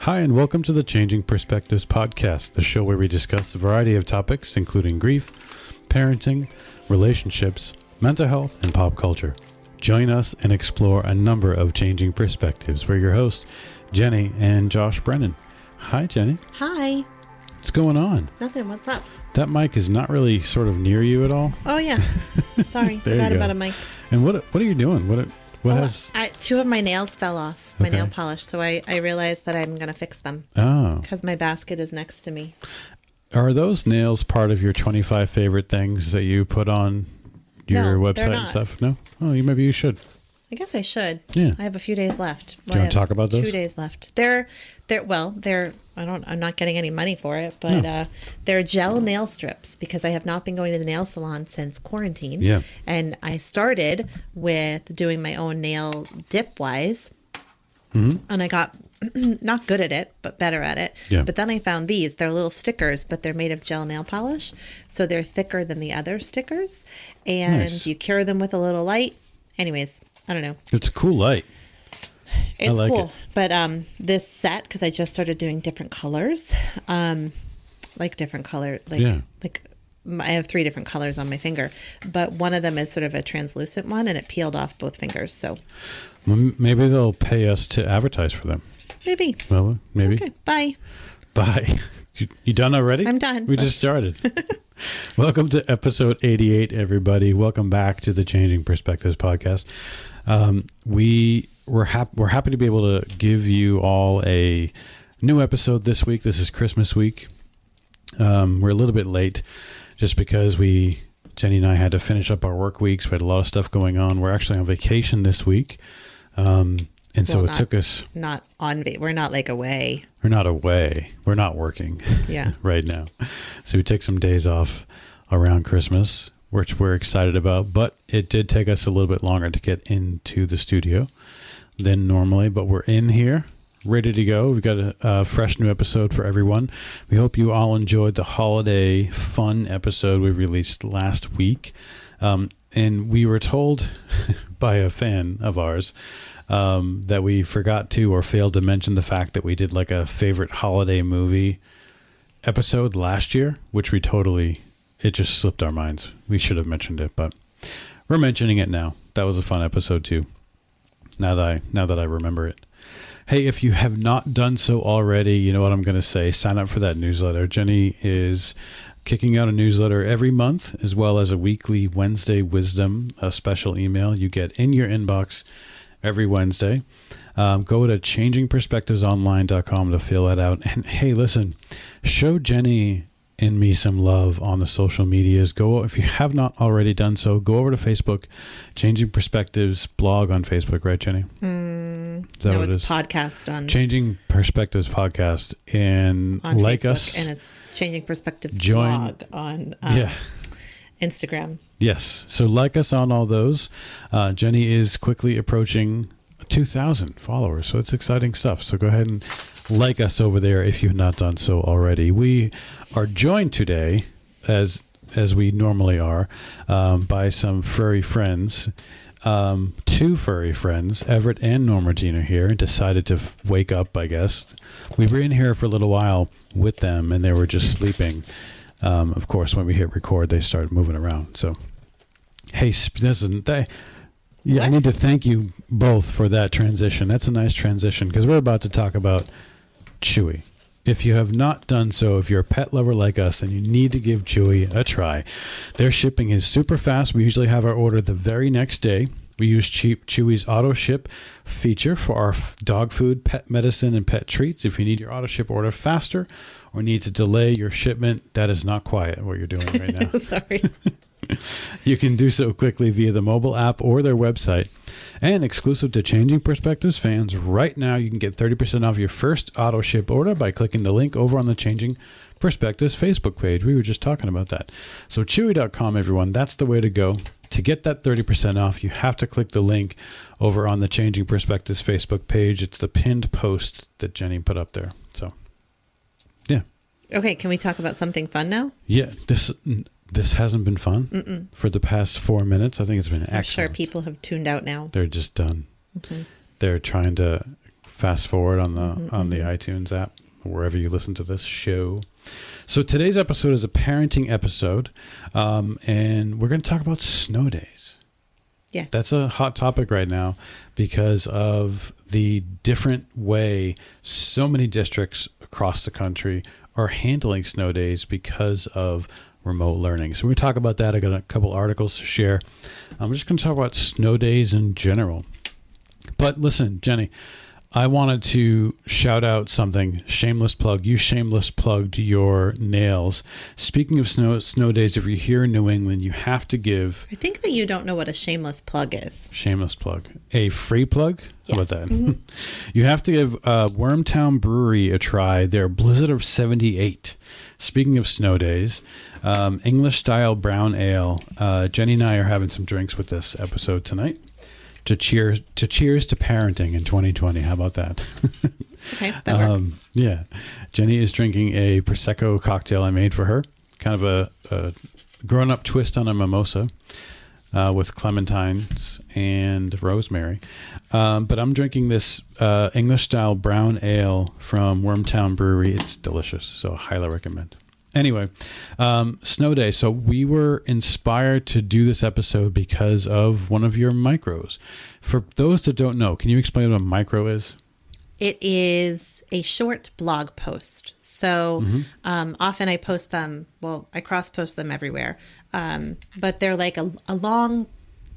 Hi, and welcome to the Changing Perspectives podcast, the show where we discuss a variety of topics, including grief, parenting, relationships, mental health, and pop culture. Join us and explore a number of changing perspectives. We're your hosts, Jenni and Josh Brennan. Hi, Jenni. Hi. What's going on? Nothing. What's up? That mic is not really sort of near you at all. Oh, yeah. Sorry. Forgot about a mic. And what are you doing? Two of my nails fell off, my Okay. nail polish, so I realized that I'm going to fix them. Oh. Because my basket is next to me. Are those nails part of your 25 favorite things that you put on your No, website they're and not. stuff? No? Oh, maybe you should. I guess I should. Yeah. I have a few days left. Do you want to talk about those? 2 days left. They're I'm not getting any money for it, but they're gel nail strips because I have not been going to the nail salon since quarantine. Yeah. And I started with doing my own nail dip-wise, Mm-hmm. and I got not good at it, but better at it. Yeah. But then I found these. They're little stickers, but they're made of gel nail polish, so they're thicker than the other stickers, and Nice. you cure them with a little light. Anyways, I don't know. It's a cool light. It's like cool. it. But this set, because I just started doing different colors, like I have 3 different colors on my finger, but one of them is sort of a translucent one, and it peeled off both fingers. So Well, maybe they'll pay us to advertise for them. maybe. Well, maybe. Okay, bye. Bye. You done already? I'm done. We just started. Welcome to episode 88, everybody. Welcome back to the Changing Perspectives podcast. We're happy to be able to give you all a new episode this week. This is Christmas week. We're a little bit late just because Jenni and I had to finish up our work weeks. We had a lot of stuff going on. We're actually on vacation this week. So it took us... We're not like away. We're not away. We're not working Yeah. right now. So we took some days off around Christmas, which we're excited about. But it did take us a little bit longer to get into the studio than normally. But we're in here, ready to go. We've got a fresh new episode for everyone. We hope you all enjoyed the holiday fun episode we released last week. And we were told by a fan of ours that we forgot to or failed to mention the fact that we did like a favorite holiday movie episode last year, which it just slipped our minds. We should have mentioned it, but we're mentioning it now. That was a fun episode too. Now that I remember it. Hey, if you have not done so already, you know what I'm going to say. Sign up for that newsletter. Jenni is kicking out a newsletter every month, as well as a weekly Wednesday Wisdom, a special email you get in your inbox every Wednesday. Go to changingperspectivesonline.com to fill that out. And hey, listen, show Jenni and me some love on the social medias. If you have not already done so, go over to Facebook, Changing Perspectives blog on Facebook, right, Jenni? Is that No, what it it's is? podcast on Changing Perspectives podcast, and on like Facebook, us. and it's Changing Perspectives Join- blog on Instagram. Yes. So like us on all those. Jenni is quickly approaching 2,000 followers. So it's exciting stuff. So go ahead and like us over there if you've not done so already. We are joined today, as we normally are, by some furry friends. 2 furry friends, Everett and Norma Jean, are here and decided to wake up, I guess. We were in here for a little while with them and they were just sleeping. Of course, when we hit record, they started moving around. So, hey, I need to thank you both for that transition. That's a nice transition because we're about to talk about Chewy. If you have not done so, if you're a pet lover like us, then you need to give Chewy a try. Their shipping is super fast. We usually have our order the very next day. We use Chewy's auto ship feature for our dog food, pet medicine, and pet treats. If you need your auto ship order faster or need to delay your shipment, that is not quiet what you're doing right now. Sorry. You can do so quickly via the mobile app or their website. And exclusive to Changing Perspectives fans, right now you can get 30% off your first auto ship order by clicking the link over on the Changing Perspectives Facebook page. We were just talking about that. So chewy.com, everyone, that's the way to go. To get that 30% off, you have to click the link over on the Changing Perspectives Facebook page. It's the pinned post that Jenni put up there. So, yeah. Okay, can we talk about something fun now? Yeah, this hasn't been fun for the past 4 minutes. I think it's been excellent. I'm sure people have tuned out now. They're just done. Mm-hmm. They're trying to fast forward on the iTunes app, or wherever you listen to this show. So today's episode is a parenting episode, and we're going to talk about snow days. Yes. That's a hot topic right now because of the different way so many districts across the country are handling snow days because of remote learning. So we talk about that. I got a couple articles to share. I'm just going to talk about snow days in general. But listen, Jenny, I wanted to shout out something. Shameless plug. You shameless plugged your nails. Speaking of snow days, if you're here in New England, you have to give... I think that you don't know what a shameless plug is. Shameless plug. A free plug? Yeah. How about that? You have to give Wormtown Brewery a try. Their Blizzard of 78. Speaking of snow days, English style brown ale. Jenny and I are having some drinks with this episode tonight. To cheers to parenting in 2020. How about that? Okay, that works. Yeah. Jenny is drinking a Prosecco cocktail I made for her. Kind of a grown-up twist on a mimosa with clementines and rosemary. But I'm drinking this English-style brown ale from Wormtown Brewery. It's delicious, so highly recommend. Anyway, snow day. So we were inspired to do this episode because of one of your micros. For those that don't know, can you explain what a micro is? It is a short blog post. So often I post them, I cross-post them everywhere. But they're like a long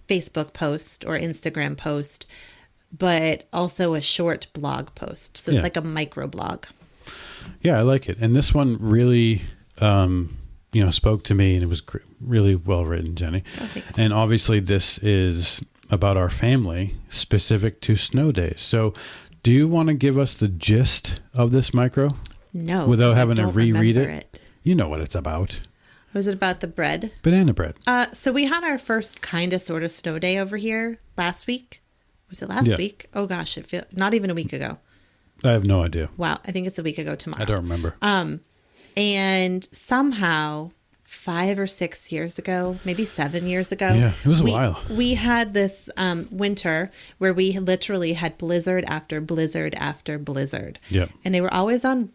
Facebook post or Instagram post, but also a short blog post. So it's like a micro blog. Yeah, I like it. And this one really... spoke to me, and it was really well written, Jenny. Oh, thanks. And obviously this is about our family specific to snow days. So do you want to give us the gist of this micro? No. Without having to reread it. You know what it's about. Was it about the bread? Banana bread. So we had our first kind of sort of snow day over here last week. Was it last week? Oh gosh, it feels not even a week ago. I have no idea. Wow, I think it's a week ago tomorrow. I don't remember. And somehow 5 or 6 years ago, maybe 7 years ago. Yeah, it was a while. We had this winter where we literally had blizzard after blizzard after blizzard. Yep. And they were always on,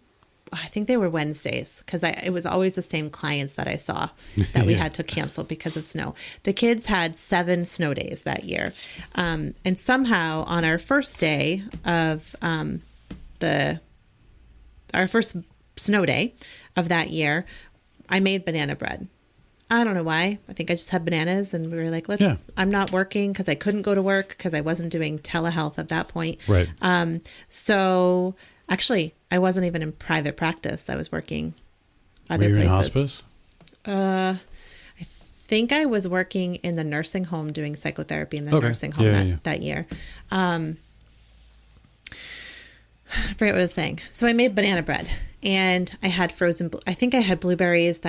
I think they were Wednesdays, because it was always the same clients that I saw that we had to cancel because of snow. The kids had 7 snow days that year. And somehow on our first day of our first snow day of that year, I made banana bread. I don't know why. I think I just had bananas, and we were like, I'm not working because I couldn't go to work because I wasn't doing telehealth at that point. Right. So actually, I wasn't even in private practice. I was working other Were you places. in hospice? I think I was working in the nursing home doing psychotherapy in the nursing home that year. I forget what I was saying. So I made banana bread, and I had I think I had blueberries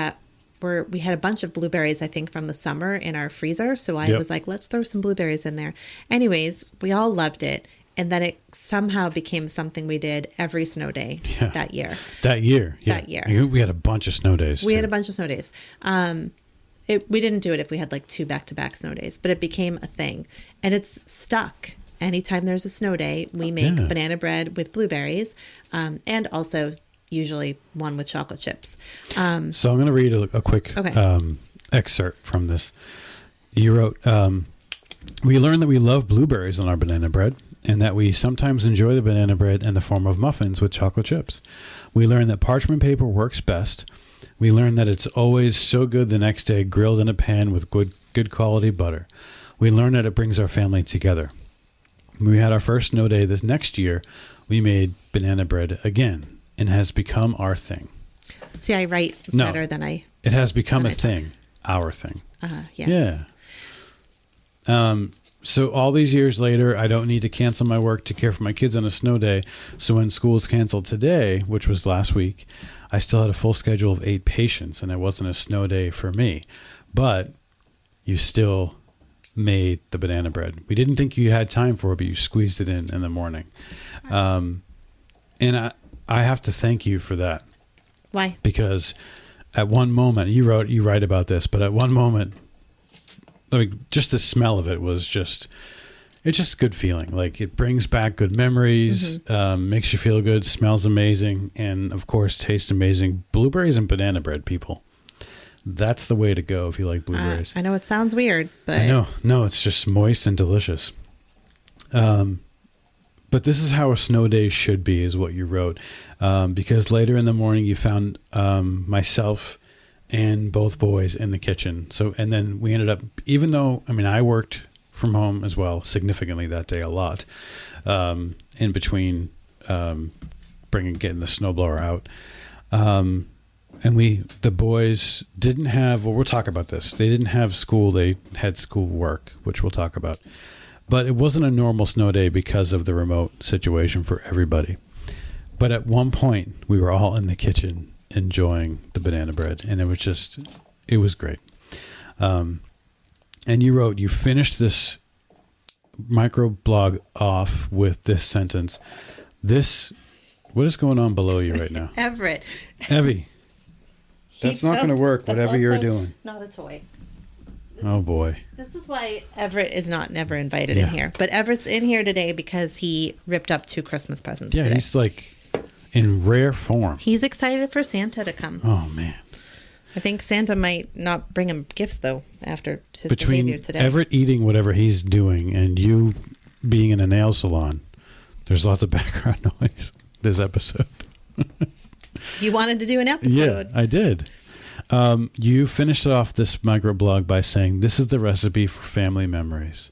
we had a bunch of blueberries, I think, from the summer in our freezer. So I was like, let's throw some blueberries in there. Anyways, we all loved it. And then it somehow became something we did every snow day that year. That year. Yeah. That year. We had a bunch of snow days. We had a bunch of snow days. We didn't do it if we had like 2 back-to-back snow days, but it became a thing. And it's stuck. Anytime there's a snow day, we make banana bread with blueberries, and also usually one with chocolate chips. So I'm going to read a quick excerpt from this. You wrote, we learned that we love blueberries on our banana bread, and that we sometimes enjoy the banana bread in the form of muffins with chocolate chips. We learned that parchment paper works best. We learned that it's always so good the next day grilled in a pan with good quality butter. We learned that it brings our family together. When we had our first snow day this next year, we made banana bread again, and has become our thing. See, I write better than I... It has become a thing, our thing. Yes. Yeah. So all these years later, I don't need to cancel my work to care for my kids on a snow day. So when school's canceled today, which was last week, I still had a full schedule of 8 patients, and it wasn't a snow day for me. But you still made the banana bread. We didn't think you had time for it, but you squeezed it in the morning. And I have to thank you for that. Why? Because at one moment, you write about this, but at one moment, just the smell of it was just, it's just a good feeling. Like it brings back good memories, makes you feel good, smells amazing, and of course tastes amazing. Blueberries and banana bread, people. That's the way to go if you like blueberries. I know it sounds weird, but I know. No, it's just moist and delicious. But this is how a snow day should be, is what you wrote. Because later in the morning you found myself and both boys in the kitchen. So, and then we ended up, even though, I mean, I worked from home as well, significantly that day, a lot, in between getting the snowblower out. And the boys didn't have, well, we'll talk about this. They didn't have school. They had school work, which we'll talk about. But it wasn't a normal snow day because of the remote situation for everybody. But at one point, we were all in the kitchen enjoying the banana bread, and it was great. And you wrote, you finished this microblog off with this sentence. What is going on below you right now? Everett. Evie. That's not going to work, whatever you're doing. Not a toy. Oh, boy. This is why Everett is never invited in here. But Everett's in here today because he ripped up 2 Christmas presents today. He's like in rare form. He's excited for Santa to come. Oh, man. I think Santa might not bring him gifts, though, after his Between behavior today. Everett eating whatever he's doing and you being in a nail salon, there's lots of background noise this episode. You wanted to do an episode. Yeah, I did. You finished off this microblog by saying, this is the recipe for family memories.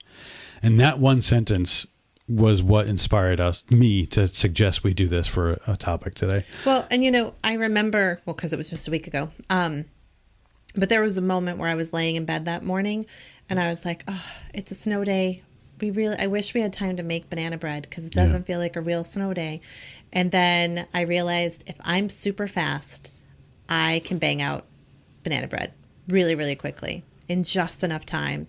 And that one sentence was what inspired me to suggest we do this for a topic today. Well, and I remember, because it was just a week ago, but there was a moment where I was laying in bed that morning and I was like, oh, it's a snow day. I wish we had time to make banana bread because it doesn't feel like a real snow day. And then I realized if I'm super fast, I can bang out banana bread really, really quickly in just enough time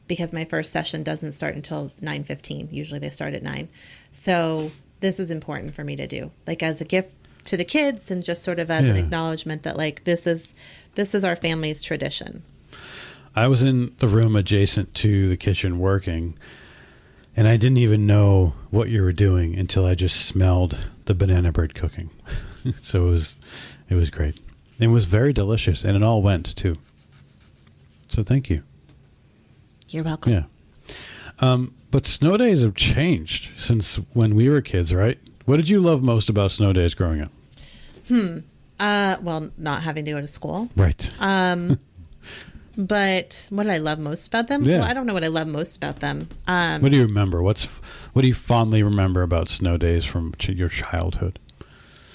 because my first session doesn't start until 9:15. Usually they start at 9. So this is important for me to do, like as a gift to the kids and just sort of as an acknowledgement that like this is our family's tradition. I was in the room adjacent to the kitchen working, and I didn't even know what you were doing until I just smelled the banana bread cooking. So it was great. It was very delicious, and it all went, too. So thank you. You're welcome. Yeah. But snow days have changed since when we were kids, right? What did you love most about snow days growing up? Well, not having to go to school. Right. But what did I love most about them? Yeah. Well, I don't know what I love most about them. What do you remember? What do you fondly remember about snow days from your childhood?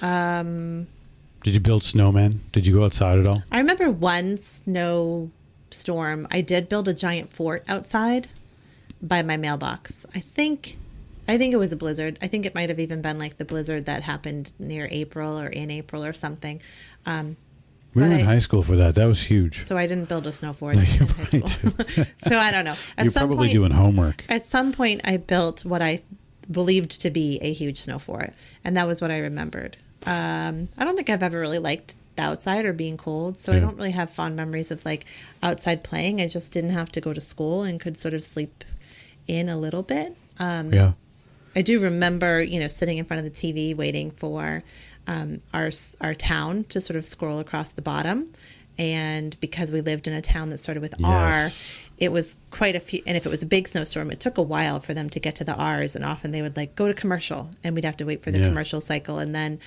Did you build snowmen? Did you go outside at all? I remember one snowstorm. I did build a giant fort outside by my mailbox. I think it was a blizzard. I think it might have even been like the blizzard that happened near April or in April or something. We were in high school for that. That was huge. So I didn't build a snow fort in high school. So I don't know. You're probably doing homework. At some point, I built what I believed to be a huge snow fort, and that was what I remembered. I don't think I've ever really liked the outside or being cold, so I don't really have fond memories of like outside playing. I just didn't have to go to school and could sort of sleep in a little bit. I do remember, sitting in front of the TV waiting for our town to sort of scroll across the bottom. And because we lived in a town that started with R, it was quite a few. And if it was a big snowstorm, it took a while for them to get to the R's. And often they would like go to commercial and we'd have to wait for the commercial cycle and then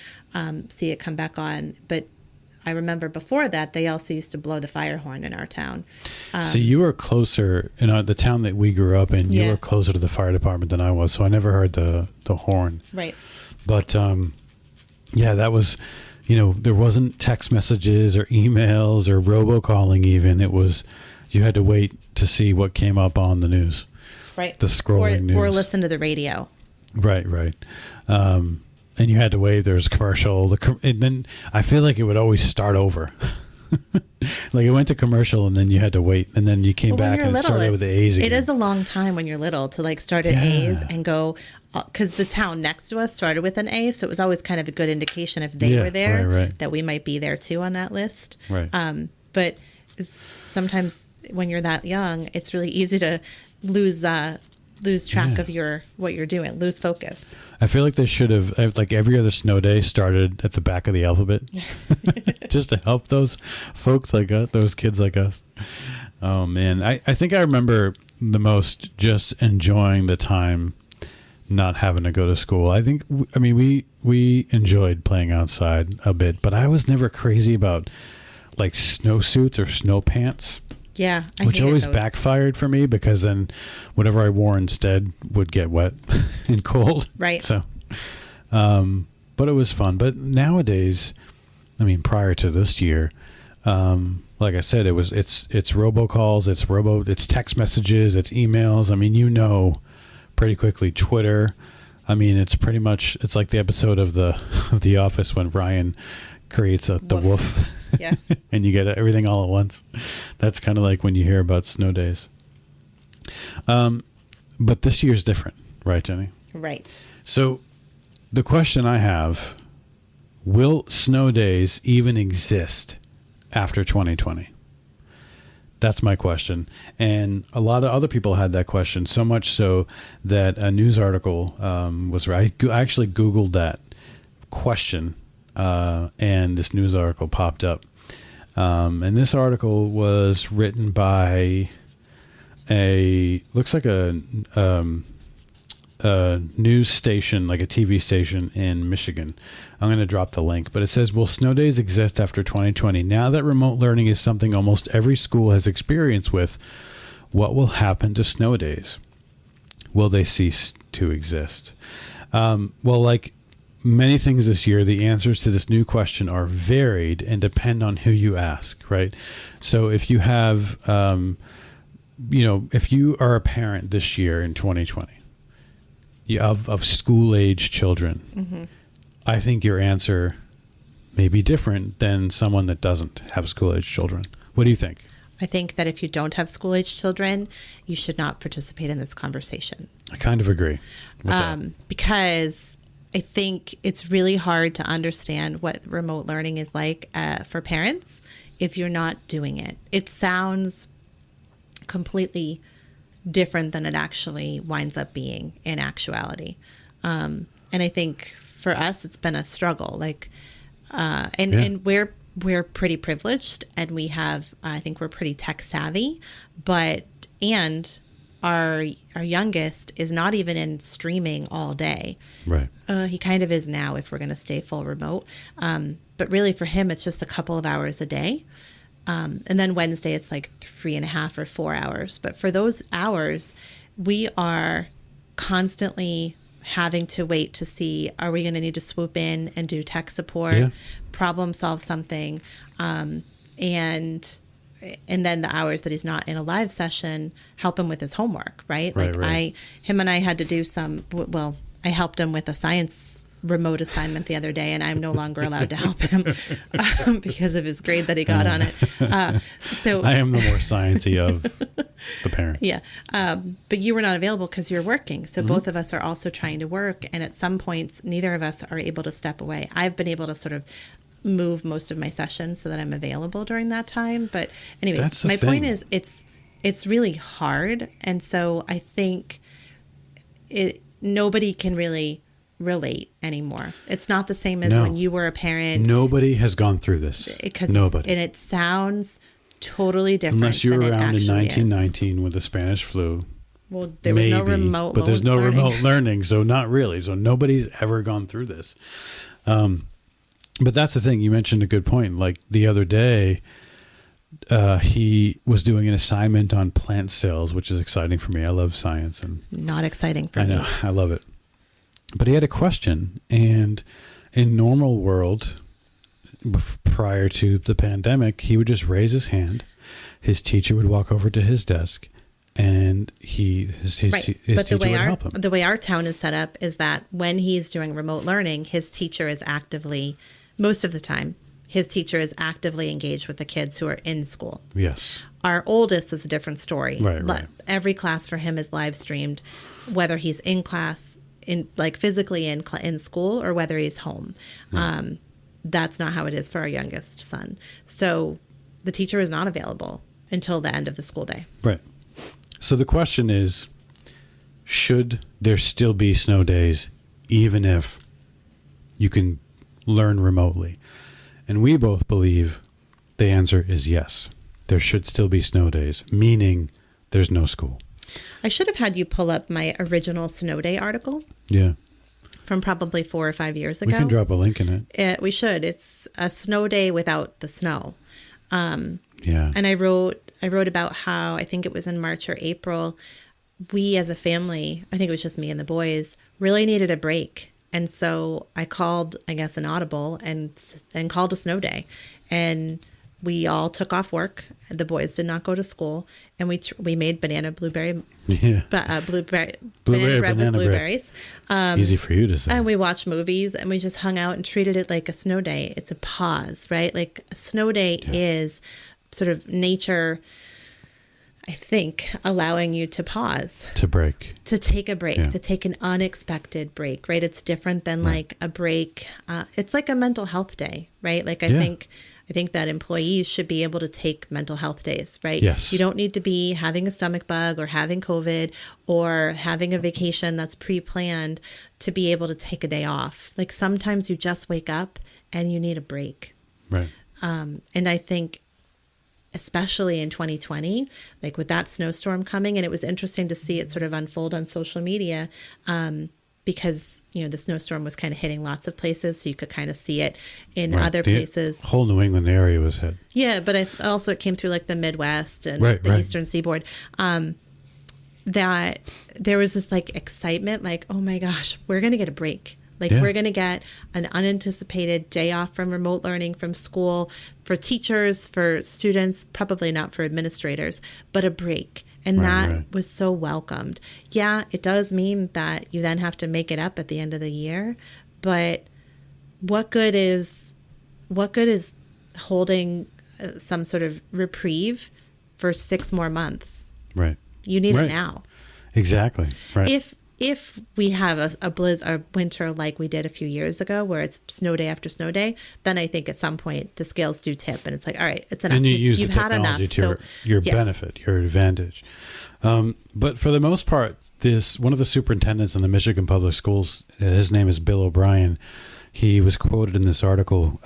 see it come back on. But I remember before that, they also used to blow the fire horn in our town. So you were closer, the town that we grew up in, you were closer to the fire department than I was. So I never heard the horn. Right. But that was, there wasn't text messages or emails or robocalling even. It was, you had to wait to see what came up on the news. Right. The scrolling news. Or listen to the radio. Right. And you had to wait. There was a commercial. And then I feel like it would always start over. Like it went to commercial and then you had to wait. And then you came back and started with the A's again. It is a long time when you're little to like start at A's and go, because the town next to us started with an A. So it was always kind of a good indication if they were there that we might be there too on that list. Right. But sometimes when you're that young, it's really easy to lose lose track Yeah. of what you're doing, lose focus. I feel like they should have, like every other snow day started at the back of the alphabet just to help those folks like us, those kids like us. Oh man. I think I remember the most just enjoying the time not having to go to school. I think, we enjoyed playing outside a bit, but I was never crazy about like snowsuits or snow pants. Yeah. Which always those. backfired for me because then whatever I wore instead would get wet and cold. Right. So, but it was fun. But nowadays, prior to this year, like I said, it's robocalls, it's text messages, it's emails. Pretty quickly Twitter. It's pretty much, it's like the episode of the Office when Ryan creates the woof. Yeah. And you get everything all at once. That's kind of like when you hear about snow days. But this year's different, right, Jenny? Right. So the question I have, will snow days even exist after 2020? That's my question. And a lot of other people had that question, so much so that a news article was right. I actually Googled that question. And this news article popped up. And this article was written by looks like a news station, like a TV station in Michigan. I'm going to drop the link, but it says, will snow days exist after 2020? Now that remote learning is something almost every school has experience with, what will happen to snow days? Will they cease to exist? Like many things this year, the answers to this new question are varied and depend on who you ask, right? So if you have, if you are a parent this year in 2020 of school-age children, mm-hmm. I think your answer may be different than someone that doesn't have school-age children. What do you think? I think that if you don't have school-age children, you should not participate in this conversation. I kind of agree with that. Because I think it's really hard to understand what remote learning is like for parents if you're not doing it. It sounds completely different than it actually winds up being in actuality. And I think for us, it's been a struggle. And we're pretty privileged, and we have, I think we're pretty tech savvy, and our youngest is not even in streaming all day. Right. He kind of is now if we're going to stay full remote. But really for him, it's just a couple of hours a day. And then Wednesday, it's like 3.5 or 4 hours. But for those hours, we are constantly having to wait to see, are we going to need to swoop in and do tech support, problem solve something, and then the hours that he's not in a live session, help him with his homework, right? Him and I had to do I helped him with a science remote assignment the other day, and I'm no longer allowed to help him because of his grade that he got on it. So I am the more sciencey of the parents. Yeah. But you were not available because you're working. So both of us are also trying to work. And at some points, neither of us are able to step away. I've been able to sort of move most of my sessions so that I'm available during that time. But anyways, my point is it's really hard. And so I think nobody can really relate anymore. It's not the same as when you were a parent. Nobody has gone through this. Nobody. And it sounds totally different. Unless you were around in 1919 is. with the Spanish flu. Well, there was no remote but there's no learning. remote learning, so not really. So nobody's ever gone through this. But that's the thing. You mentioned a good point. Like the other day, he was doing an assignment on plant cells, which is exciting for me. I love science. And not exciting for me. I know. I love it. But he had a question, and in normal world, prior to the pandemic, he would just raise his hand. His teacher would walk over to his desk, and his teacher would help him. The way our town is set up is that when he's doing remote learning, his teacher is actively, most of the time, his teacher is actively engaged with the kids who are in school. Yes. Our oldest is a different story. Right. Every class for him is live streamed, whether he's in class, physically in school, or whether he's home. Right. That's not how it is for our youngest son. So the teacher is not available until the end of the school day. Right. So the question is, should there still be snow days, even if you can learn remotely? And we both believe the answer is yes. There should still be snow days, meaning there's no school. I should have had you pull up my original snow day article. Yeah. From probably 4 or 5 years ago. We can drop a link in it. We should. It's a snow day without the snow. Yeah. And I wrote about how, I think it was in March or April, we as a family, I think it was just me and the boys, really needed a break. And so I called, I guess, an audible and called a snow day. And we all took off work. The boys did not go to school, and we made banana bread with blueberries. Easy for you to say. And we watched movies, and we just hung out and treated it like a snow day. It's a pause, right? Like a snow day is sort of nature, I think, allowing you to pause. To break. To take a break, to take an unexpected break, right? It's different than like a break. It's like a mental health day, right? Like I think that employees should be able to take mental health days, right? Yes. You don't need to be having a stomach bug or having COVID or having a vacation that's pre-planned to be able to take a day off. Like sometimes you just wake up and you need a break. Right. And I think especially in 2020, like with that snowstorm coming, and it was interesting to see it sort of unfold on social media, because, you know, the snowstorm was kind of hitting lots of places, so you could kind of see it in other places. The whole New England area was hit. Yeah, but it came through like the Midwest and the Eastern Seaboard. That there was this like excitement, like, oh my gosh, we're going to get a break. Like we're going to get an unanticipated day off from remote learning, from school, for teachers, for students, probably not for administrators, but a break. And that was so welcomed. Yeah, it does mean that you then have to make it up at the end of the year. But what good is holding some sort of reprieve for 6 more months? Right. You need it now. Exactly. Right. If we have a winter like we did a few years ago, where it's snow day after snow day, then I think at some point the scales do tip, and it's like, all right, it's enough. And you use You've the technology to your benefit, your advantage. But for the most part, one of the superintendents in the Michigan Public Schools, his name is Bill O'Brien. He was quoted in this article.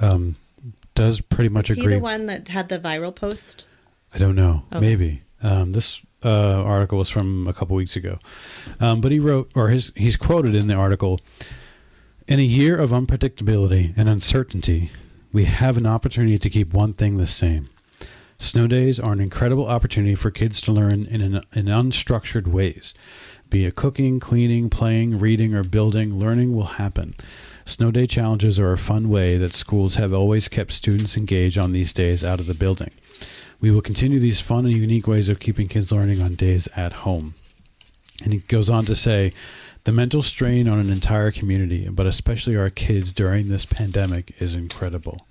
Does pretty much agree. Is he the one that had the viral post? I don't know. Okay. Maybe. This article was from a couple weeks ago. But he wrote, or he's quoted in the article, "In a year of unpredictability and uncertainty, we have an opportunity to keep one thing the same. Snow days are an incredible opportunity for kids to learn in unstructured ways. Be it cooking, cleaning, playing, reading, or building, learning will happen. Snow day challenges are a fun way that schools have always kept students engaged on these days out of the building. We will continue these fun and unique ways of keeping kids learning on days at home." And he goes on to say, "The mental strain on an entire community, but especially our kids during this pandemic, is incredible."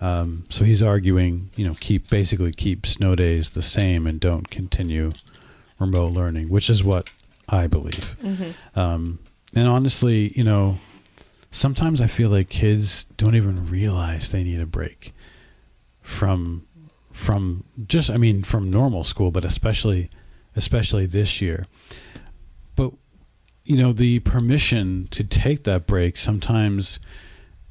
So he's arguing, keep snow days the same and don't continue remote learning, which is what I believe. Mm-hmm. And honestly, sometimes I feel like kids don't even realize they need a break from normal school, but especially this year. But, the permission to take that break sometimes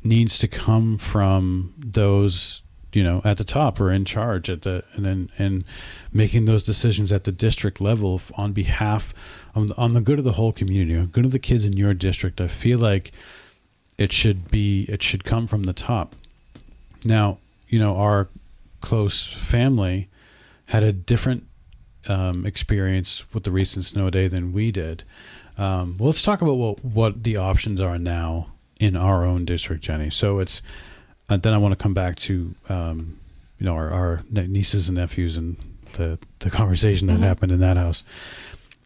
needs to come from those, at the top or in charge and making those decisions at the district level on behalf on the good of the whole community, good of the kids in your district. I feel like it should come from the top. Now, our close family had a different experience with the recent snow day than we did. Well, let's talk about what the options are now in our own district, Jenny. So it's then I want to come back to our nieces and nephews and the conversation that happened in that house.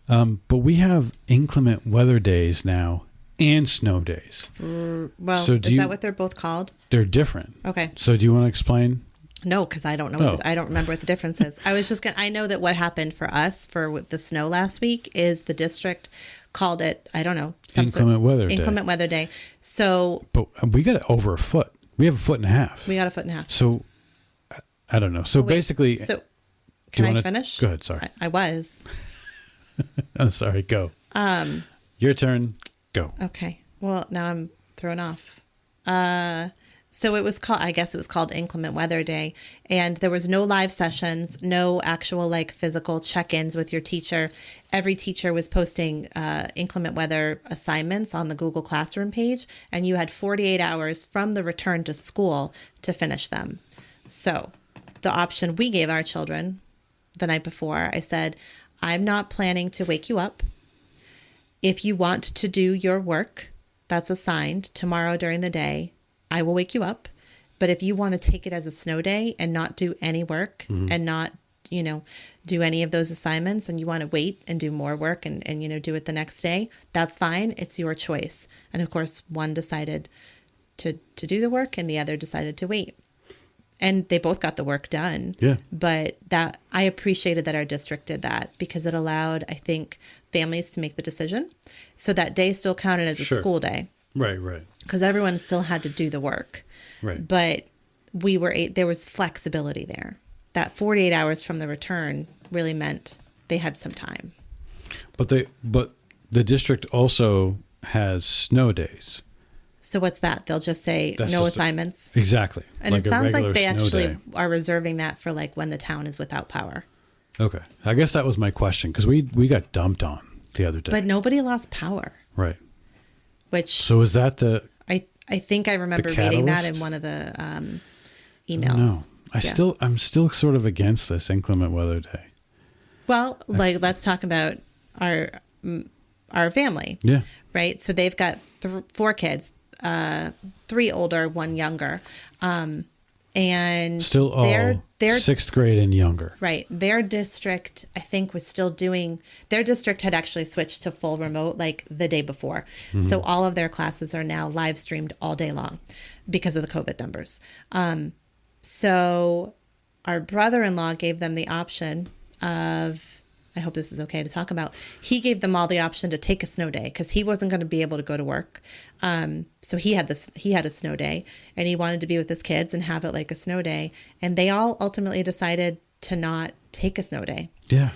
But we have inclement weather days now and snow days. Well, so is that what they're both called? They're different. Okay. So do you want to explain? No, because I don't know. I don't remember what the difference is. I know that what happened for us for the snow last week is the district called it, I don't know, inclement weather day. So, but we got it over a foot. We have a foot and a half. We got a foot and a half. So I don't know. So basically, so can I finish? Go ahead. Sorry, I was. I'm sorry. Go. Your turn. Go. Okay. Well, now I'm thrown off. So it was called, I guess it was called Inclement Weather Day. And there was no live sessions, no actual like physical check-ins with your teacher. Every teacher was posting inclement weather assignments on the Google Classroom page. And you had 48 hours from the return to school to finish them. So the option we gave our children the night before, I said, I'm not planning to wake you up. If you want to do your work that's assigned tomorrow during the day, I will wake you up. But if you want to take it as a snow day and not do any work and not, do any of those assignments, and you want to wait and do more work and do it the next day, that's fine. It's your choice. And of course, one decided to do the work and the other decided to wait. And they both got the work done. Yeah. But that I appreciated that our district did that because it allowed, I think, families to make the decision. So that day still counted as a school day. Right. Because everyone still had to do the work. Right. But there was flexibility there. That 48 hours from the return really meant they had some time. But the district also has snow days. So what's that? They'll just say no assignments. Exactly. And it sounds like they actually are reserving that for like when the town is without power. Okay. I guess that was my question because we got dumped on the other day. But nobody lost power. Right. So is that I think I remember reading that in one of the emails. No. I'm still sort of against this inclement weather day. Well, let's talk about our family. Yeah. Right. So they've got 4 kids, 3 older, 1 younger. And still all they're 6th grade and younger. Right. Their district, I think, was still their district had actually switched to full remote like the day before. Mm-hmm. So all of their classes are now live streamed all day long because of the COVID numbers. So our brother-in-law gave them the option of, I hope this is okay to talk about. He gave them all the option to take a snow day because he wasn't going to be able to go to work. So he had a snow day and he wanted to be with his kids and have it like a snow day. And they all ultimately decided to not take a snow day. Yeah.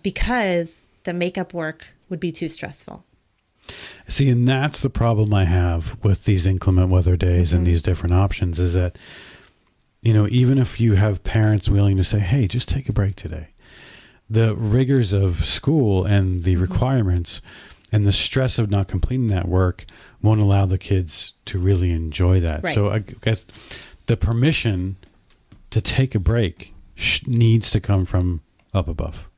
Because the makeup work would be too stressful. See, and that's the problem I have with these inclement weather days and these different options is that, even if you have parents willing to say, hey, just take a break today, the rigors of school and the requirements and the stress of not completing that work won't allow the kids to really enjoy that. Right. So I guess the permission to take a break needs to come from up above.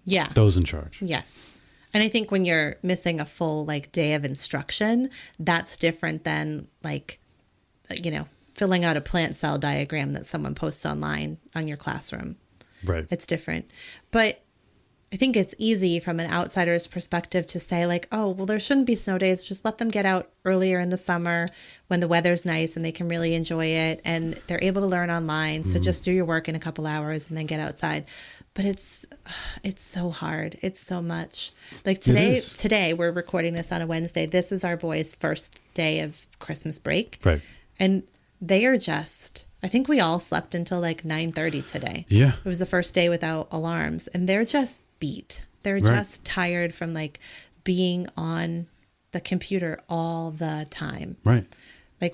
Yeah. Those in charge. Yes. And I think when you're missing a full day of instruction, that's different than filling out a plant cell diagram that someone posts online on your classroom. Right. It's different. But I think it's easy from an outsider's perspective to say oh, well, there shouldn't be snow days. Just let them get out earlier in the summer when the weather's nice and they can really enjoy it and they're able to learn online. So just do your work in a couple hours and then get outside. But it's so hard. It's so much. Today we're recording this on a Wednesday. This is our boys' first day of Christmas break. Right. And they are I think we all slept until 9:30 today. Yeah. It was the first day without alarms and they're just beat. They're just tired from being on the computer all the time. Right.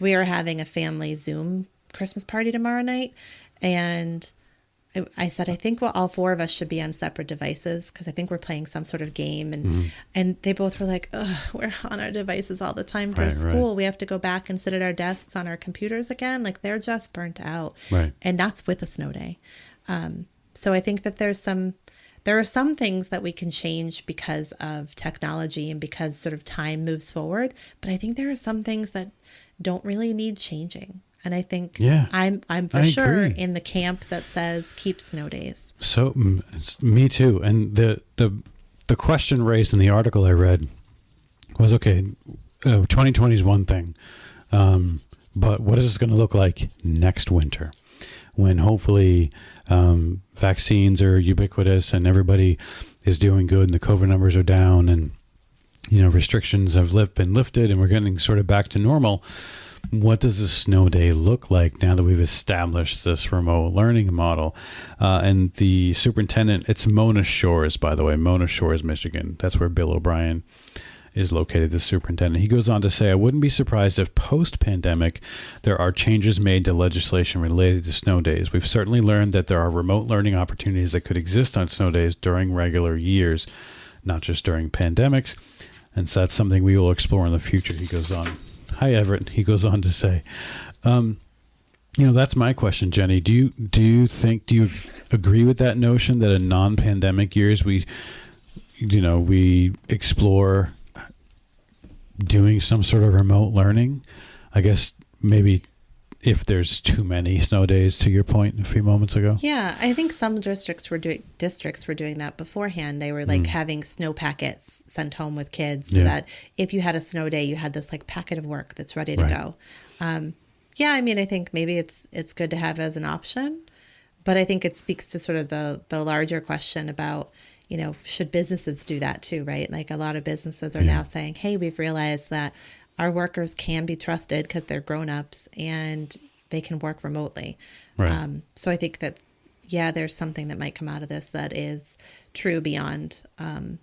We are having a family Zoom Christmas party tomorrow night and I said, I think all 4 of us should be on separate devices because I think we're playing some sort of game. And they both were like, ugh, we're on our devices all the time for school. Right. We have to go back and sit at our desks on our computers again. They're just burnt out. Right. And that's with a snow day. So I think that there are some things that we can change because of technology and because sort of time moves forward. But I think there are some things that don't really need changing. And I think I'm for sure in the camp that says keep snow days. So me too. And the question raised in the article I read was, 2020 is one thing, but what is this going to look like next winter when hopefully vaccines are ubiquitous and everybody is doing good and the COVID numbers are down and restrictions have been lifted and we're getting sort of back to normal. what does a snow day look like now that we've established this remote learning model? And the superintendent, it's Mona Shores, by the way, Mona Shores, Michigan. That's where Bill O'Brien is located, the superintendent. He goes on to say, I wouldn't be surprised if post-pandemic there are changes made to legislation related to snow days. We've certainly learned that there are remote learning opportunities that could exist on snow days during regular years, not just during pandemics. And so that's something we will explore in the future. He goes on. Hi, Everett. He goes on to say, that's my question, Jenny. Do you agree with that notion that in non-pandemic years we explore doing some sort of remote learning? I guess maybe if there's too many snow days, to your point a few moments ago. Yeah, I think some districts were doing that beforehand. They were like having snow packets sent home with kids so that if you had a snow day, you had this like packet of work that's ready to go. I mean, I think maybe it's good to have as an option, but I think it speaks to sort of the larger question about, should businesses do that too, right? Like a lot of businesses are now saying, hey, we've realized that our workers can be trusted because they're grown-ups and they can work remotely. Right. So I think that, there's something that might come out of this that is true beyond a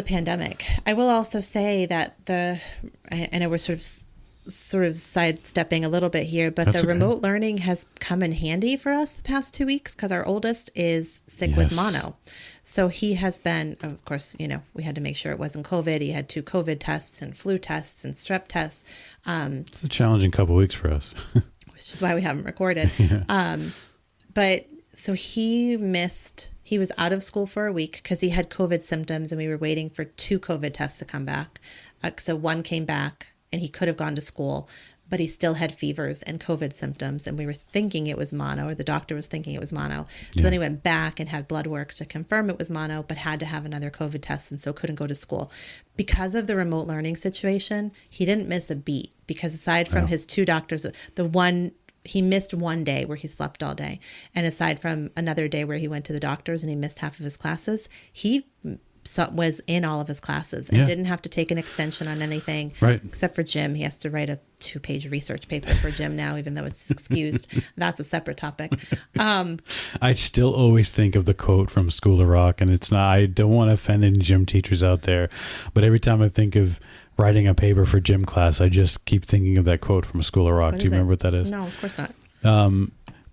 pandemic. I will also say that I know we're sort of sidestepping a little bit here, but the remote learning has come in handy for us the past 2 weeks because our oldest is sick with mono. So he has been, of course, we had to make sure it wasn't COVID. He had 2 COVID tests and flu tests and strep tests. It's a challenging couple of weeks for us. Which is why we haven't recorded. But so he was out of school for a week because he had COVID symptoms and we were waiting for 2 COVID tests to come back. So one came back and he could have gone to school, but he still had fevers and COVID symptoms. And we were thinking it was mono, or the doctor was thinking it was mono. So then he went back and had blood work to confirm it was mono, but had to have another COVID test and so couldn't go to school. Because of the remote learning situation, he didn't miss a beat because aside from his 2 doctors, he missed one day where he slept all day. And aside from another day where he went to the doctors and he missed half of his classes, he was in all of his classes and didn't have to take an extension on anything, except for gym. He has to write a 2-page research paper for gym now, even though it's excused. That's a separate topic. I still always think of the quote from School of Rock, and it's not, I don't want to offend any gym teachers out there, but every time I think of writing a paper for gym class, I just keep thinking of that quote from School of Rock. Do you remember what that is? No, of course not.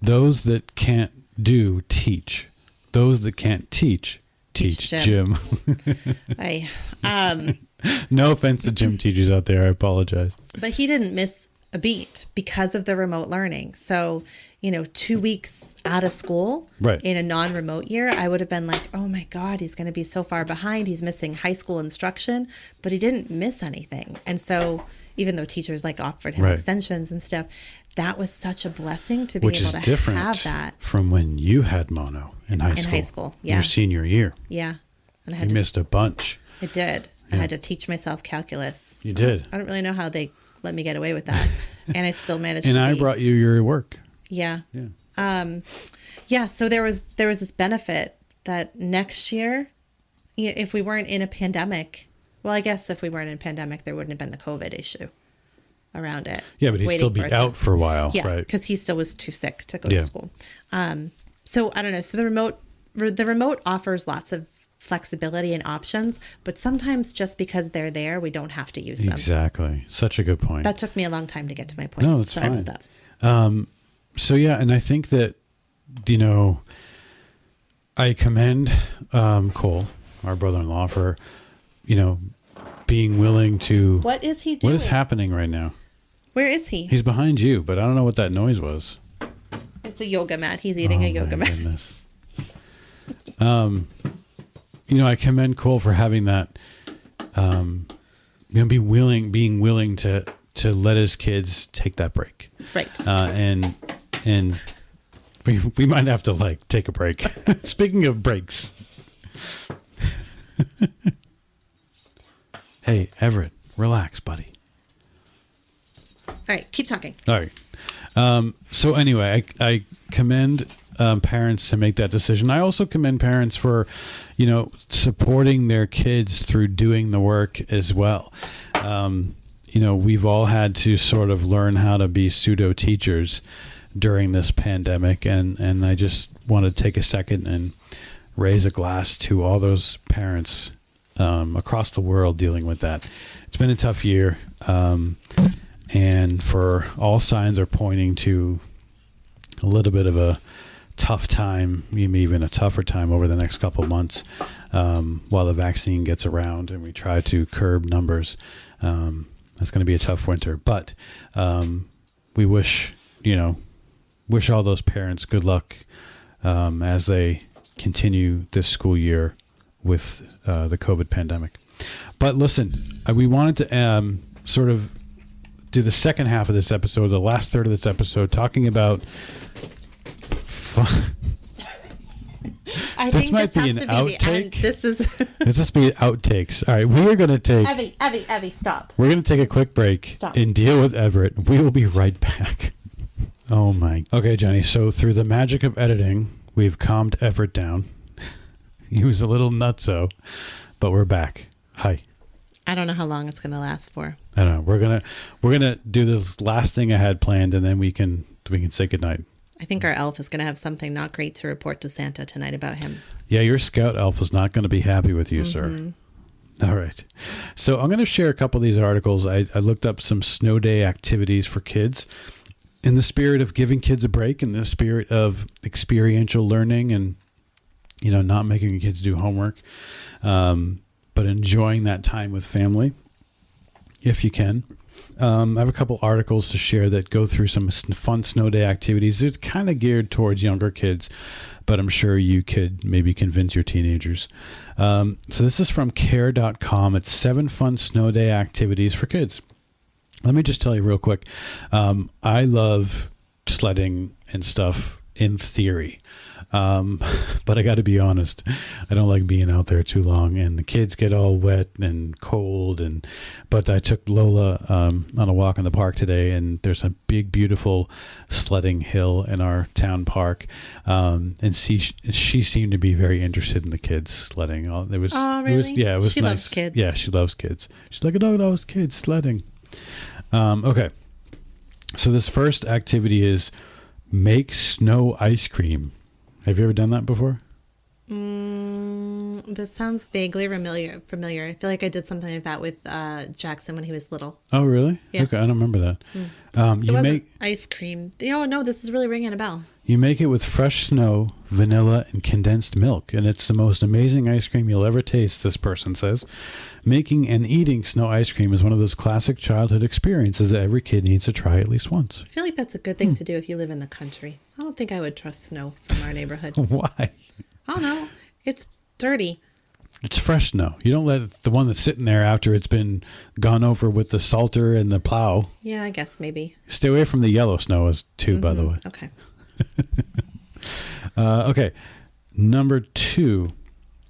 Those that can't do, teach. Those that can't teach gym. No offense to gym teachers out there. I apologize. But he didn't miss a beat because of the remote learning. So, 2 weeks out of school in a non-remote year, I would have been like, oh my God, he's going to be so far behind. He's missing high school instruction, but he didn't miss anything. And so even though teachers offered him extensions and stuff, that was such a blessing to be able to have that. Which is different from when you had mono in high school. In high school, your senior year. Yeah. And you missed a bunch. I did. I had to teach myself calculus. You did. I don't really know how they let me get away with that. And I still managed and I brought you your work. Yeah. So there was this benefit that next year, if we weren't in a pandemic, well, I guess if we weren't in a pandemic, there wouldn't have been the COVID issue around it. Yeah, but he'd still be out for a while, right? Because he still was too sick to go to school. So I don't know. So the remote offers lots of flexibility and options, but sometimes just because they're there, we don't have to use them. Exactly. Such a good point. That took me a long time to get to my point. No, it's fine. About that. So yeah, and I think that, I commend Cole, our brother-in-law, for, being willing to... What is he doing? What is happening right now? Where is he? He's behind you, but I don't know what that noise was. It's a yoga mat. He's eating a yoga mat. Goodness. I commend Cole for having that, being willing to let his kids take that break. Right. And we might have to take a break. Speaking of breaks. Hey, Everett, relax, buddy. All right, keep talking. All right. So anyway, I commend parents to make that decision. I also commend parents for, supporting their kids through doing the work as well. we've all had to sort of learn how to be pseudo teachers during this pandemic. And I just want to take a second and raise a glass to all those parents across the world dealing with that. It's been a tough year. And for all signs are pointing to a little bit of a tough time, maybe even a tougher time over the next couple of months while the vaccine gets around and we try to curb numbers. That's going to be a tough winter, but we wish all those parents good luck as they continue this school year with the COVID pandemic. But listen, we wanted to sort of do the second half of this episode, the last third of this episode, talking about fun. I this think might this be has an to be the outtake. end. This is This must be outtakes. All right, we are going to take. Evie, stop. We're going to take a quick break Stop. and deal with Everett. We will be right back. Oh my. Okay, Jenny. So through the magic of editing, we've calmed Everett down. He was a little nutso, but we're back. Hi. I don't know how long it's going to last for. I don't know. We're gonna do this last thing I had planned, and then we can say goodnight. I think our elf is going to have something not great to report to Santa tonight about him. Yeah, your scout elf is not going to be happy with you, sir. All right. So I'm going to share a couple of these articles. I looked up some snow day activities for kids in the spirit of giving kids a break, in the spirit of experiential learning and, not making kids do homework, but enjoying that time with family if you can. I have a couple articles to share that go through some fun snow day activities. It's kind of geared towards younger kids, but I'm sure you could maybe convince your teenagers. So this is from care.com. It's 7 fun snow day activities for kids. Let me just tell you real quick. I love sledding and stuff in theory. But I got to be honest, I don't like being out there too long, and the kids get all wet and cold. But I took Lola on a walk in the park today, and there's a big, beautiful sledding hill in our town park, and she seemed to be very interested in the kids sledding. It was, really? It was She nice. loves kids. Yeah, she loves kids. She's like, oh, those kids sledding. Okay, so this first activity is make snow ice cream. Have you ever done that before? This sounds vaguely familiar. I feel like I did something like that with Jackson when he was little. Oh, really? Yeah. Okay, I don't remember that. It wasn't ice cream. No, this is really ringing a bell. You make it with fresh snow, vanilla, and condensed milk, and it's the most amazing ice cream you'll ever taste, this person says. Making and eating snow ice cream is one of those classic childhood experiences that every kid needs to try at least once. I feel like that's a good thing to do if you live in the country. I don't think I would trust snow from our neighborhood. Why? I don't know. It's dirty. It's fresh snow. You don't let the one that's sitting there after it's been gone over with the salter and the plow. Yeah, I guess maybe. Stay away from the yellow snow too, by the way. Okay. Okay. Number 2.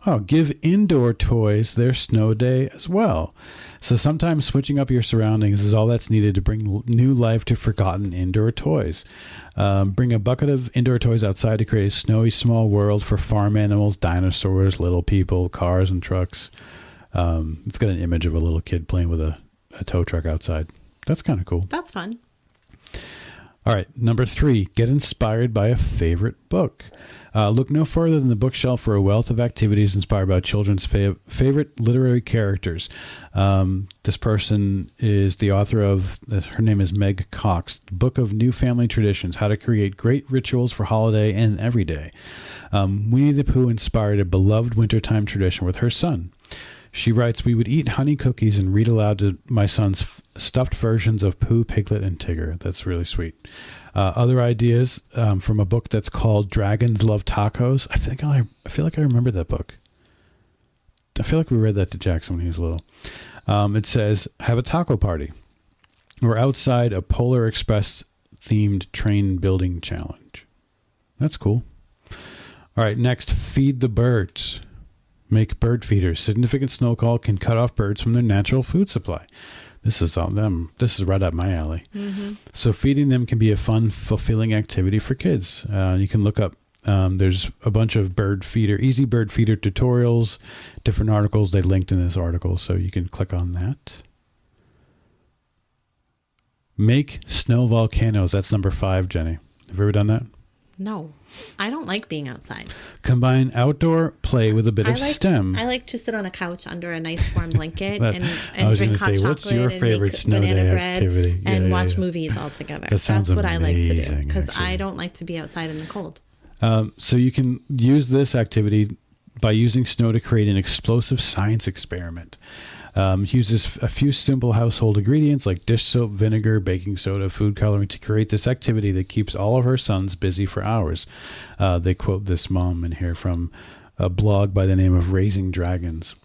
Oh, give indoor toys their snow day as well. So sometimes switching up your surroundings is all that's needed to bring new life to forgotten indoor toys. Bring a bucket of indoor toys outside to create a snowy small world for farm animals, dinosaurs, little people, cars, and trucks. It's got an image of a little kid playing with a tow truck outside. That's kind of cool. That's fun. All right, number 3, get inspired by a favorite book. Look no further than the bookshelf for a wealth of activities inspired by children's favorite literary characters. This person is the author of, her name is Meg Cox, Book of New Family Traditions, How to Create Great Rituals for Holiday and Everyday. Winnie the Pooh inspired a beloved wintertime tradition with her son. She writes, we would eat honey cookies and read aloud to my son's stuffed versions of Pooh, Piglet, and Tigger. That's really sweet. Other ideas from a book that's called Dragons Love Tacos. I feel like I remember that book. I feel like we read that to Jackson when he was little. It says, have a taco party. Or outside a Polar Express themed train building challenge. That's cool. All right, next, feed the birds. Make bird feeders. Significant snowfall can cut off birds from their natural food supply. This is right up my alley. Mm-hmm. So feeding them can be a fun, fulfilling activity for kids. You can look up, there's a bunch of easy bird feeder tutorials, different articles they linked in this article. So you can click on that. Make snow volcanoes. That's number 5, Jenny. Have you ever done that? No, I don't like being outside. Combine outdoor play with a bit of STEM. I like to sit on a couch under a nice warm blanket and I was drink gonna hot say, chocolate what's your and favorite make snow banana day bread activity? and watch movies all together. That's what I like to do amazing, because actually. I don't like to be outside in the cold. So you can use this activity by using snow to create an explosive science experiment. Uses a few simple household ingredients like dish soap, vinegar, baking soda, food coloring to create this activity that keeps all of her sons busy for hours. They quote this mom in here from a blog by the name of Raising Dragons.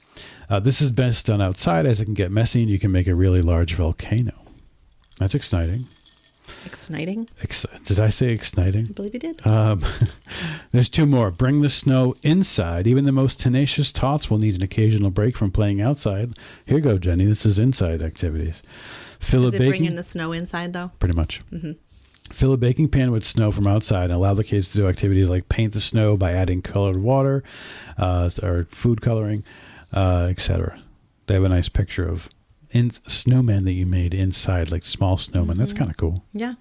This is best done outside as it can get messy and you can make a really large volcano. That's exciting. Exciting? Did I say exciting? I believe you did. There's 2 more. Bring the snow inside. Even the most tenacious tots will need an occasional break from playing outside. Here you go, Jenny. This is inside activities. Is it bringing the snow inside, though? Pretty much. Mm-hmm. Fill a baking pan with snow from outside and allow the kids to do activities like paint the snow by adding colored water or food coloring, etc. They have a nice picture of snowmen that you made inside, like small snowmen. Mm-hmm. That's kind of cool. Yeah.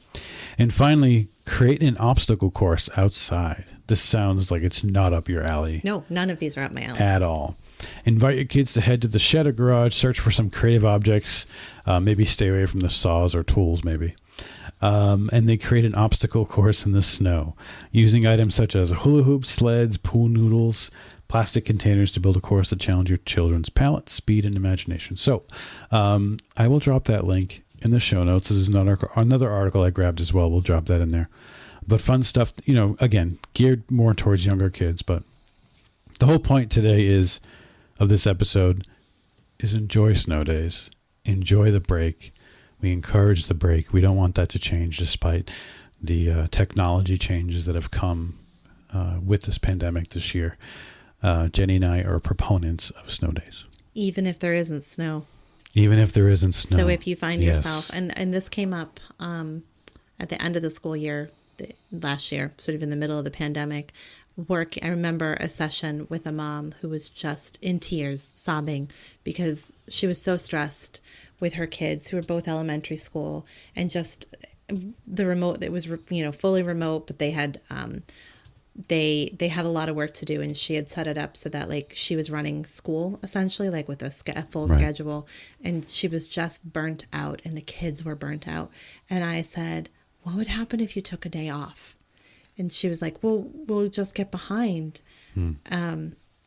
And finally, create an obstacle course outside. This sounds like it's not up your alley. No, none of these are up my alley. At all. Invite your kids to head to the shed or garage, search for some creative objects, maybe stay away from the saws or tools maybe. And they create an obstacle course in the snow using items such as hula hoops, sleds, pool noodles, plastic containers to build a course that challenge your children's palate, speed, and imagination. So I will drop that link in the show notes. This is another article I grabbed as well. We'll drop that in there. But fun stuff, again, geared more towards younger kids. But the whole point today of this episode is enjoy snow days. Enjoy the break. We encourage the break. We don't want that to change despite the technology changes that have come with this pandemic this year. Jenny and I are proponents of snow days. Even if there isn't snow. Even if there isn't snow. So if you find yourself, and this came up at the end of the school year last year, sort of in the middle of the pandemic, I remember a session with a mom who was just in tears, sobbing, because she was so stressed with her kids who were both elementary school, and just the remote, it was, fully remote, but they had they had a lot of work to do, and she had set it up so that like she was running school essentially like with a full schedule, and she was just burnt out and the kids were burnt out. And I said, what would happen if you took a day off? And she was like, well, we'll just get behind.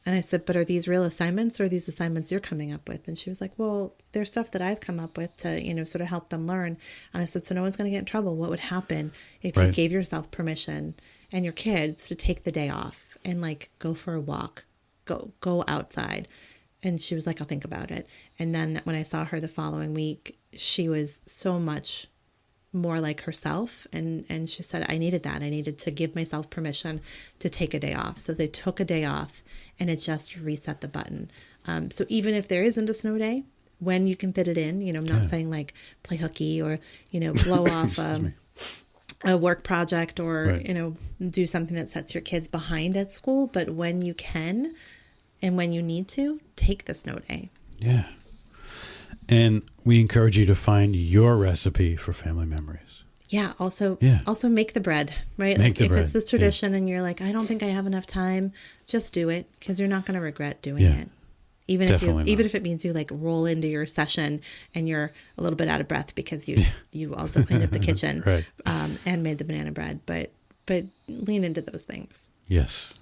And I said, but are these real assignments or are these assignments you're coming up with? And she was like, well, there's stuff that I've come up with to, sort of help them learn. And I said, so no one's going to get in trouble. What would happen if you gave yourself permission and your kids to take the day off and like go for a walk, go outside? And she was like, I'll think about it. And then when I saw her the following week, she was so much more like herself, and she said, I needed that. I needed to give myself permission to take a day off. So they took a day off, and it just reset the button. So even if there isn't a snow day, when you can fit it in, I'm not saying like play hooky or blow off a work project or do something that sets your kids behind at school, but when you can and when you need to, take the snow day. Yeah. And we encourage you to find your recipe for family memories. Yeah. Also make the bread, right? Make the bread. If it's this tradition and you're like, I don't think I have enough time, just do it, because you're not going to regret doing it. Even if it means you like roll into your session and you're a little bit out of breath because you also cleaned up the kitchen and made the banana bread, but lean into those things. Yes.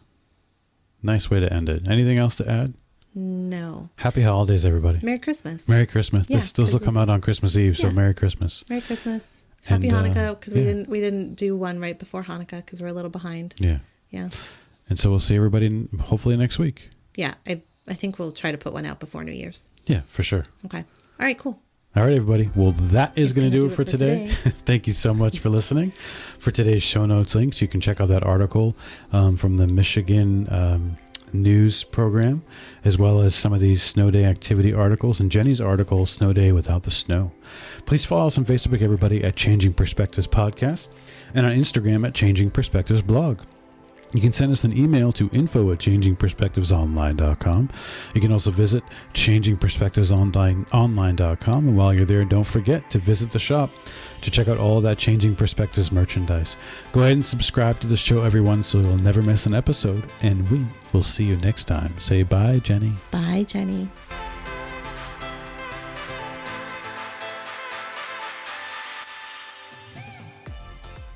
Nice way to end it. Anything else to add? No. Happy holidays, everybody. Merry Christmas. Merry Christmas. Yeah, this will come out on Christmas Eve, so Merry Christmas. Merry Christmas. Happy Hanukkah, because we didn't do one right before Hanukkah because we're a little behind. Yeah. Yeah. And so we'll see everybody hopefully next week. Yeah, I think we'll try to put one out before New Year's. Yeah, for sure. Okay. All right, cool. All right, everybody. Well, that is going to do it for today. Thank you so much for listening. For today's show notes links, you can check out that article from the Michigan news program, as well as some of these snow day activity articles and Jenny's article, Snow Day Without the Snow. Please follow us on Facebook, everybody, at Changing Perspectives Podcast, and on Instagram at Changing Perspectives Blog. You can send us an email to info@changingperspectivesonline.com. You can also visit changingperspectivesonline.com. And while you're there, don't forget to visit the shop to check out all of that Changing Perspectives merchandise. Go ahead and subscribe to the show, everyone, so you'll never miss an episode. And we will see you next time. Say bye, Jenny. Bye, Jenny.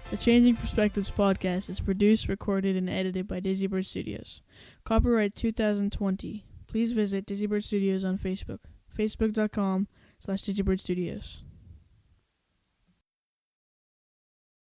The Changing Perspectives podcast is produced, recorded, and edited by Dizzy Bird Studios. Copyright 2020. Please visit Dizzy Bird Studios on Facebook. Facebook.com/Dizzy Bird Studios.